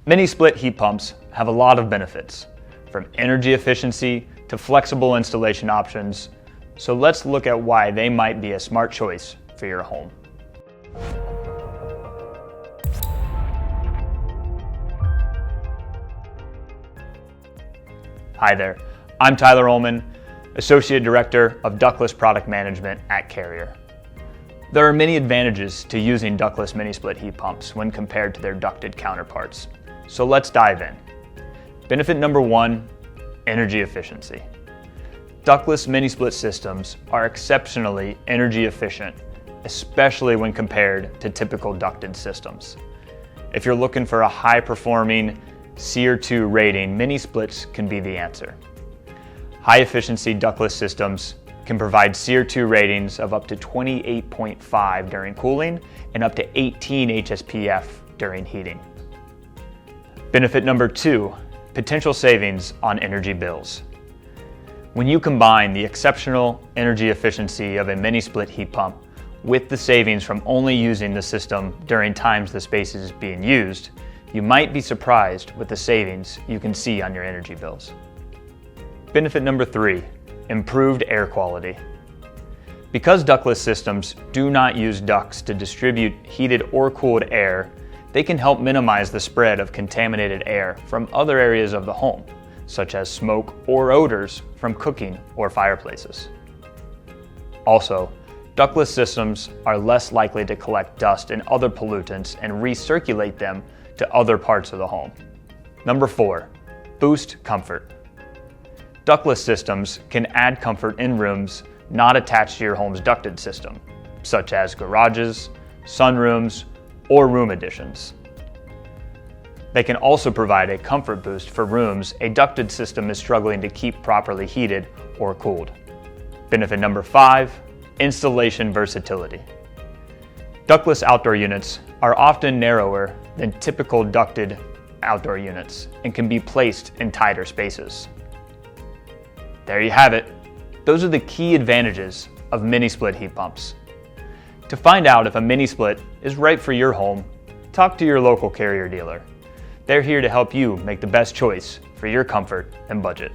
Mini split heat pumps have a lot of benefits, from energy efficiency to flexible installation options, so let's look at why they might be a smart choice for your home. Hi there, I'm Tyler Ullman, Associate Director of Ductless Product Management at Carrier. There are many advantages to using ductless mini split heat pumps when compared to their ducted counterparts, so let's dive in. Benefit number one, energy efficiency. Ductless mini split systems are exceptionally energy efficient, especially when compared to typical ducted systems. If you're looking for a high-performing SEER2 rating, mini splits can be the answer. High-efficiency ductless systems can provide SEER2 ratings of up to 28.5 during cooling and up to 18 HSPF during heating. Benefit number two, potential savings on energy bills. When you combine the exceptional energy efficiency of a mini split heat pump with the savings from only using the system during times the space is being used, you might be surprised with the savings you can see on your energy bills. Benefit number three, improved air quality. Because ductless systems do not use ducts to distribute heated or cooled air, they can help minimize the spread of contaminated air from other areas of the home, such as smoke or odors from cooking or fireplaces. Also, ductless systems are less likely to collect dust and other pollutants and recirculate them to other parts of the home. Number four, boost comfort. Ductless systems can add comfort in rooms not attached to your home's ducted system, such as garages, sunrooms, or room additions. They can also provide a comfort boost for rooms a ducted system is struggling to keep properly heated or cooled. Benefit number five, installation versatility. Ductless outdoor units are often narrower than typical ducted outdoor units and can be placed in tighter spaces. There you have it. Those are the key advantages of mini split heat pumps. To find out if a mini split is right for your home, talk to your local Carrier dealer. They're here to help you make the best choice for your comfort and budget.